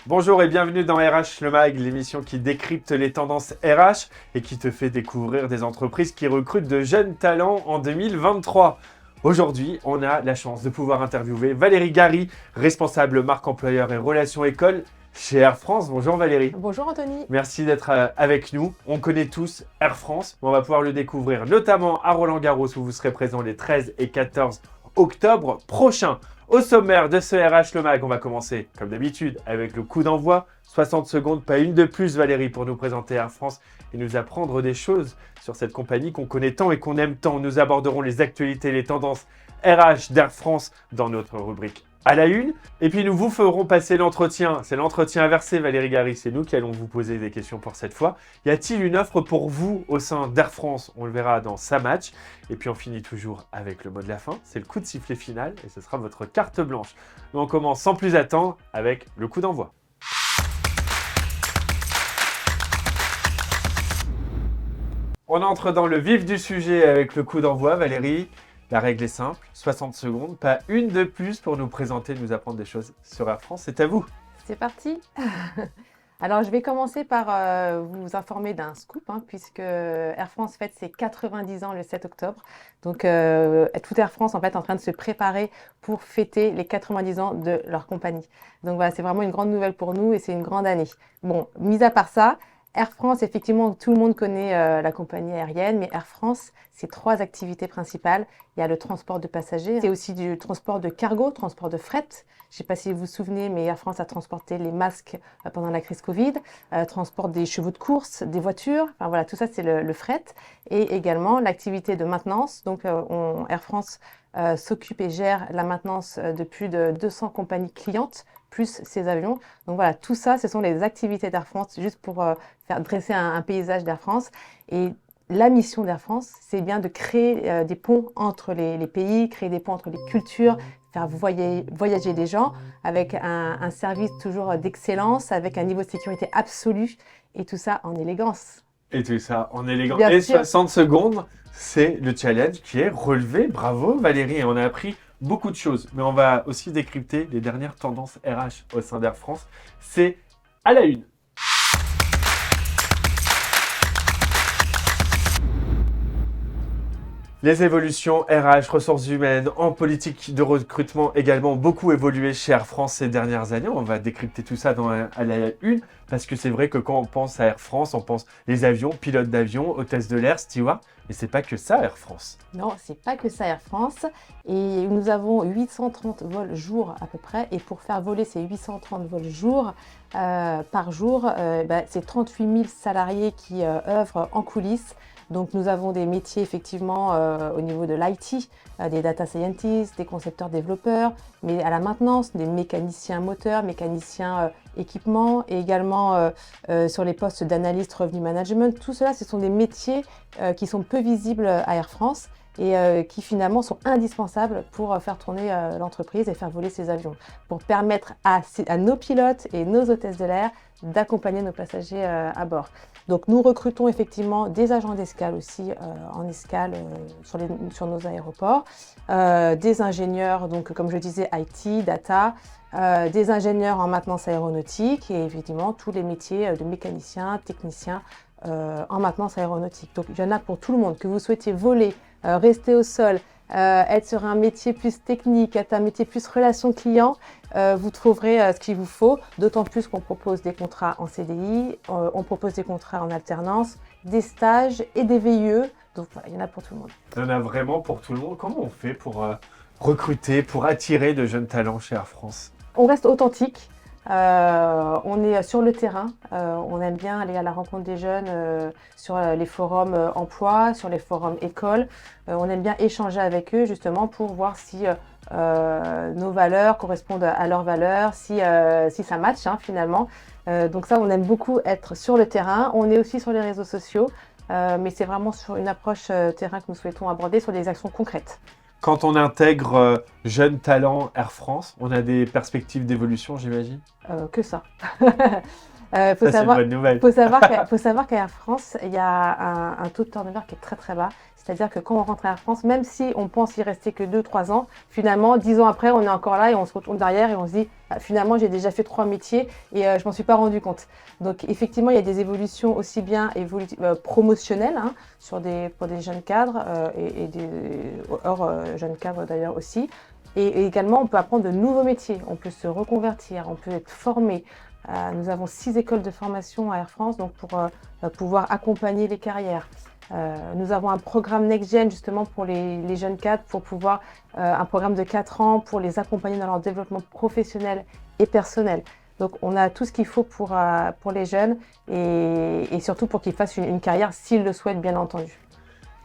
Bonjour et bienvenue dans RH Le Mag, l'émission qui décrypte les tendances RH et qui te fait découvrir des entreprises qui recrutent de jeunes talents en 2023. Aujourd'hui, on a la chance de pouvoir interviewer Valérie Gary, responsable marque employeur et relations école chez Air France. Bonjour Valérie. Bonjour Anthony. Merci d'être avec nous. On connaît tous Air France, mais on va pouvoir le découvrir notamment à Roland-Garros où vous serez présents les 13 et 14 octobre prochains. Au sommaire de ce RH Le Mag, on va commencer comme d'habitude avec le coup d'envoi. 60 secondes, pas une de plus Valérie, pour nous présenter Air France et nous apprendre des choses sur cette compagnie qu'on connaît tant et qu'on aime tant. Nous aborderons les actualités, les tendances RH d'Air France dans notre rubrique à la une. Et puis nous vous ferons passer l'entretien. C'est l'entretien inversé Valérie Gary, c'est nous qui allons vous poser des questions pour cette fois. Y a-t-il une offre pour vous au sein d'Air France? On le verra dans sa match. Et puis on finit toujours avec le mot de la fin, c'est le coup de sifflet final et ce sera votre carte blanche. Nous on commence sans plus attendre avec le coup d'envoi. On entre dans le vif du sujet avec le coup d'envoi Valérie. La règle est simple, 60 secondes, pas une de plus pour nous présenter, nous apprendre des choses sur Air France. C'est à vous. C'est parti. Alors, je vais commencer par vous informer d'un scoop, puisque Air France fête ses 90 ans le 7 octobre. Donc, toute Air France en fait, est en train de se préparer pour fêter les 90 ans de leur compagnie. Donc voilà, c'est vraiment une grande nouvelle pour nous et c'est une grande année. Bon, mis à part ça, Air France, effectivement, tout le monde connaît la compagnie aérienne, mais Air France, c'est 3 activités principales. Il y a le transport de passagers, c'est aussi du transport de cargo, transport de fret. Je ne sais pas si vous vous souvenez, mais Air France a transporté les masques pendant la crise Covid, transporte des chevaux de course, des voitures, enfin voilà, tout ça c'est le fret. Et également l'activité de maintenance. Donc Air France s'occupe et gère la maintenance de plus de 200 compagnies clientes, plus ses avions. Donc voilà, tout ça, ce sont les activités d'Air France, juste pour faire dresser un paysage d'Air France. Et la mission d'Air France, c'est bien de créer des ponts entre les pays, créer des ponts entre les cultures, faire voyager les gens avec un service toujours d'excellence, avec un niveau de sécurité absolu, et tout ça en élégance. Et tout ça en élégant. Bien Et sûr. 60 secondes, c'est le challenge qui est relevé. Bravo Valérie, et on a appris beaucoup de choses. Mais on va aussi décrypter les dernières tendances RH au sein d'Air France. C'est à la une. Les évolutions RH, ressources humaines, en politique de recrutement également beaucoup évolué chez Air France ces dernières années. On va décrypter tout ça à la une parce que c'est vrai que quand on pense à Air France, on pense les avions, pilotes d'avion, hôtesses de l'air, steward. Mais c'est pas que ça Air France. Non, c'est pas que ça Air France. Et nous avons 830 vols jour à peu près. Et pour faire voler ces 830 vols jour par jour, c'est 38 000 salariés qui œuvrent en coulisses. Donc nous avons des métiers effectivement au niveau de l'IT, des data scientists, des concepteurs développeurs, mais à la maintenance, des mécaniciens moteurs, mécaniciens équipements et également sur les postes d'analyste revenu management. Tout cela, ce sont des métiers qui sont peu visibles à Air France et qui finalement sont indispensables pour faire tourner l'entreprise et faire voler ses avions, pour permettre à nos pilotes et nos hôtesses de l'air d'accompagner nos passagers à bord. Donc nous recrutons effectivement des agents d'escale aussi en escale sur nos aéroports, des ingénieurs, donc comme je disais, IT, data, des ingénieurs en maintenance aéronautique et effectivement tous les métiers de mécaniciens, techniciens en maintenance aéronautique. Donc il y en a pour tout le monde, que vous souhaitiez voler, rester au sol, être sur un métier plus technique, être un métier plus relation client, vous trouverez ce qu'il vous faut, d'autant plus qu'on propose des contrats en CDI, on propose des contrats en alternance, des stages et des VIE, donc voilà, il y en a pour tout le monde. Il y en a vraiment pour tout le monde. Comment on fait pour recruter, pour attirer de jeunes talents chez Air France? On reste authentique. On est sur le terrain, on aime bien aller à la rencontre des jeunes sur les forums emploi, sur les forums écoles. On aime bien échanger avec eux justement pour voir si nos valeurs correspondent à leurs valeurs, si ça match finalement. Donc ça, on aime beaucoup être sur le terrain. On est aussi sur les réseaux sociaux, mais c'est vraiment sur une approche terrain que nous souhaitons aborder sur des actions concrètes. Quand on intègre jeunes talents Air France, on a des perspectives d'évolution, j'imagine? Que ça. C'est une bonne nouvelle. Faut savoir qu'à Air France, il y a un taux de turnover qui est très très bas. C'est-à-dire que quand on rentre à Air France, même si on pense y rester que 2-3 ans, finalement, 10 ans après, on est encore là et on se retourne derrière et on se dit ah, finalement, j'ai déjà fait 3 métiers et je m'en suis pas rendu compte. Donc, effectivement, il y a des évolutions aussi bien promotionnelles hein, pour des jeunes cadres et hors jeunes cadres d'ailleurs aussi. Et également, on peut apprendre de nouveaux métiers, on peut se reconvertir, on peut être formé. Nous avons 6 écoles de formation à Air France donc pour pouvoir accompagner les carrières. Nous avons un programme Next-Gen justement pour les jeunes cadres, pour pouvoir un programme de 4 ans pour les accompagner dans leur développement professionnel et personnel. Donc on a tout ce qu'il faut pour les jeunes et surtout pour qu'ils fassent une carrière s'ils le souhaitent bien entendu.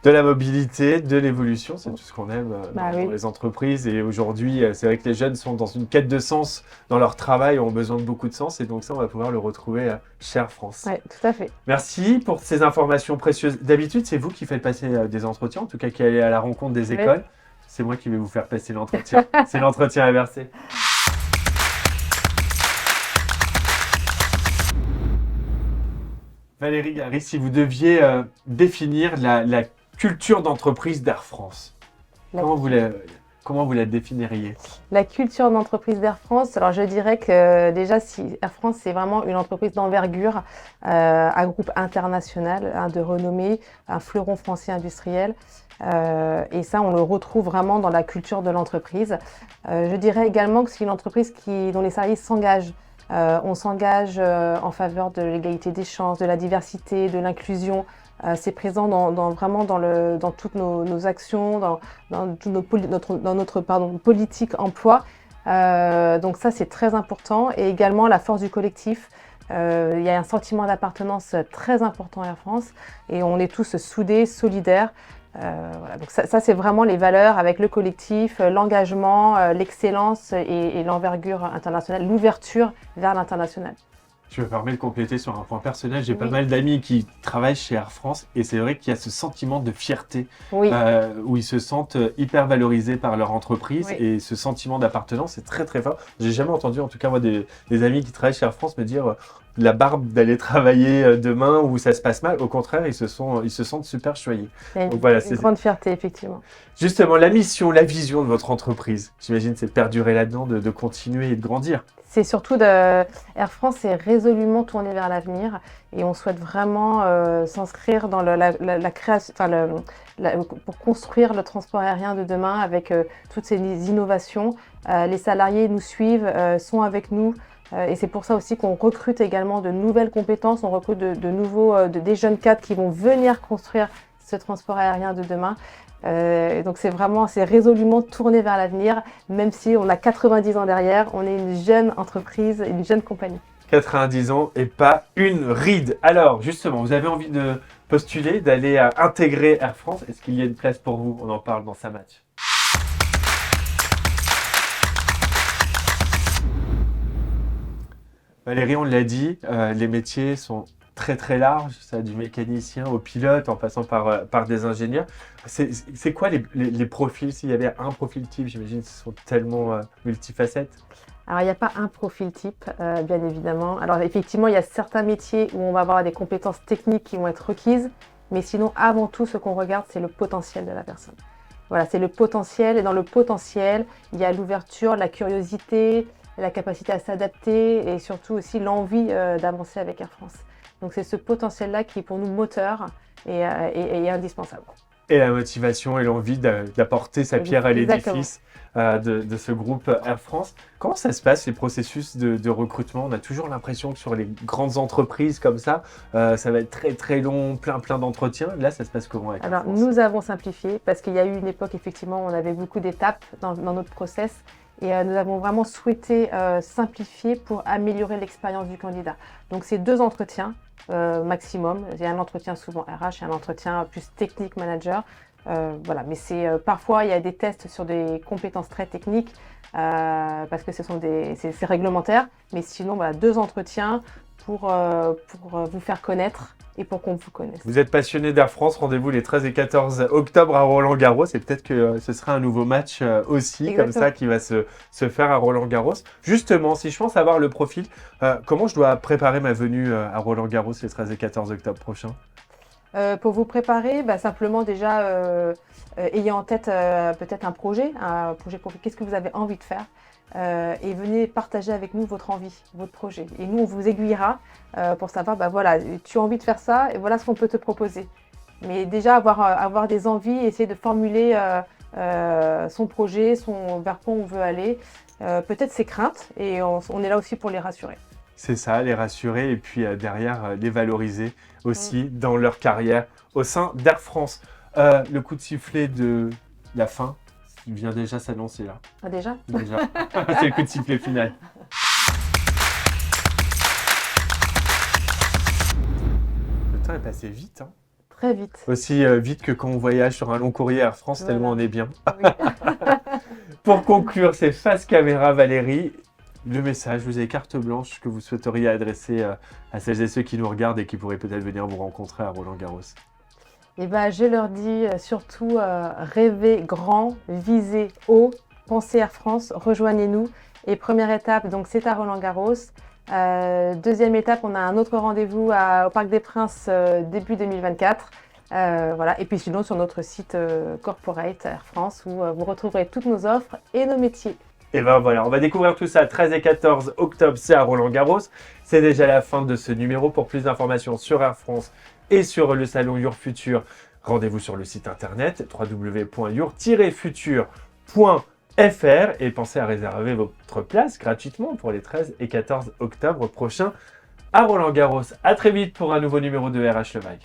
De la mobilité, de l'évolution, c'est tout ce qu'on aime dans Oui. les entreprises. Et aujourd'hui, c'est vrai que les jeunes sont dans une quête de sens dans leur travail, ont besoin de beaucoup de sens. Et donc ça, on va pouvoir le retrouver chez Air France. Oui, tout à fait. Merci pour ces informations précieuses. D'habitude, c'est vous qui faites passer des entretiens, en tout cas qui allez à la rencontre des écoles. C'est moi qui vais vous faire passer l'entretien. C'est l'entretien inversé. Valérie Gary, si vous deviez définir la culture d'entreprise d'Air France, comment vous la définiriez? La culture d'entreprise d'Air France, alors je dirais que déjà si Air France c'est vraiment une entreprise d'envergure, un groupe international de renommée, un fleuron français industriel. Et ça, on le retrouve vraiment dans la culture de l'entreprise. Je dirais également que c'est une entreprise dont les salariés s'engagent. On s'engage en faveur de l'égalité des chances, de la diversité, de l'inclusion. C'est présent vraiment dans toutes nos actions, dans notre politique emploi. Donc ça, c'est très important. Et également la force du collectif. Il y a un sentiment d'appartenance très important à Air France et on est tous soudés, solidaires. Voilà. Donc ça c'est vraiment les valeurs avec le collectif, l'engagement, l'excellence et l'envergure internationale, l'ouverture vers l'international. Je me permets de compléter sur un point personnel. J'ai pas mal d'amis qui travaillent chez Air France et c'est vrai qu'il y a ce sentiment de fierté où ils se sentent hyper valorisés par leur entreprise et ce sentiment d'appartenance est très très fort. J'ai jamais entendu, en tout cas moi, des amis qui travaillent chez Air France me dire la barbe d'aller travailler demain où ça se passe mal. Au contraire, ils se sentent super choyés. Donc voilà, c'est une grande fierté, effectivement. Justement, la mission, la vision de votre entreprise, j'imagine, c'est de perdurer là-dedans, de continuer et de grandir. C'est surtout Air France est résolument tourné vers l'avenir et on souhaite vraiment s'inscrire dans la création, pour construire le transport aérien de demain avec toutes ces innovations. Les salariés nous suivent, sont avec nous. Et c'est pour ça aussi qu'on recrute également de nouvelles compétences, on recrute des jeunes cadres qui vont venir construire ce transport aérien de demain. Donc c'est résolument tourné vers l'avenir, même si on a 90 ans derrière, on est une jeune entreprise, une jeune compagnie. 90 ans et pas une ride. Alors justement, vous avez envie de postuler, d'aller intégrer Air France. Est-ce qu'il y a une place pour vous? On en parle dans sa match. Valérie, on l'a dit, les métiers sont très très larges, ça, du mécanicien au pilote en passant par des ingénieurs. C'est quoi les profils? S'il y avait un profil type, j'imagine qu'ils sont tellement multifacettes. Alors, il n'y a pas un profil type, bien évidemment. Alors, effectivement, il y a certains métiers où on va avoir des compétences techniques qui vont être requises, mais sinon, avant tout, ce qu'on regarde, c'est le potentiel de la personne. Voilà, c'est le potentiel, et dans le potentiel, il y a l'ouverture, la curiosité, la capacité à s'adapter et surtout aussi l'envie d'avancer avec Air France. Donc c'est ce potentiel-là qui est pour nous moteur et indispensable. Et la motivation et l'envie d'apporter sa pierre à l'édifice de ce groupe Air France. Comment ça se passe, les processus de recrutement? On a toujours l'impression que sur les grandes entreprises comme ça, ça va être très très long, plein d'entretiens. Là, ça se passe comment avec Air France? Nous avons simplifié parce qu'il y a eu une époque, effectivement, où on avait beaucoup d'étapes dans notre process. Et nous avons vraiment souhaité simplifier pour améliorer l'expérience du candidat. Donc c'est 2 entretiens maximum. Il y a un entretien souvent RH et un entretien plus technique manager. Voilà. Mais parfois il y a des tests sur des compétences très techniques parce que c'est réglementaire. Mais sinon, 2 entretiens pour vous faire connaître et pour qu'on vous connaisse. Vous êtes passionné d'Air France, rendez-vous les 13 et 14 octobre à Roland-Garros et peut-être que ce sera un nouveau match aussi. Exactement. Comme ça qui va se faire à Roland-Garros. Justement, si je pense avoir le profil, comment je dois préparer ma venue à Roland-Garros les 13 et 14 octobre prochains? Pour vous préparer, simplement déjà, ayez en tête peut-être un projet qu'est-ce que vous avez envie de faire et venez partager avec nous votre envie, votre projet. Et nous, on vous aiguillera pour savoir, voilà, tu as envie de faire ça et voilà ce qu'on peut te proposer. Mais déjà, avoir des envies, essayer de formuler son projet, vers quoi on veut aller, peut-être ses craintes et on est là aussi pour les rassurer. C'est ça, les rassurer et puis derrière les valoriser aussi dans leur carrière au sein d'Air France. Le coup de sifflet de la fin vient déjà s'annoncer là. Ah, déjà? Déjà, c'est le coup de sifflet final. Le temps est passé vite, hein. Très vite. Aussi vite que quand on voyage sur un long courrier Air France, Voilà. tellement on est bien. Oui. Pour conclure, c'est face caméra Valérie. Le message, vous avez carte blanche que vous souhaiteriez adresser à celles et ceux qui nous regardent et qui pourraient peut-être venir vous rencontrer à Roland-Garros. Et je leur dis surtout rêvez grand, visez haut, pensez Air France, rejoignez-nous. Et première étape, donc c'est à Roland-Garros. Deuxième étape, on a un autre rendez-vous au Parc des Princes début 2024. Voilà. Et puis sinon sur notre site corporate Air France où vous retrouverez toutes nos offres et nos métiers. Et ben voilà, on va découvrir tout ça 13 et 14 octobre, c'est à Roland-Garros. C'est déjà la fin de ce numéro. Pour plus d'informations sur Air France et sur le salon Your Future, rendez-vous sur le site internet www.your-future.fr et pensez à réserver votre place gratuitement pour les 13 et 14 octobre prochains à Roland-Garros. À très vite pour un nouveau numéro de RH Le Mag.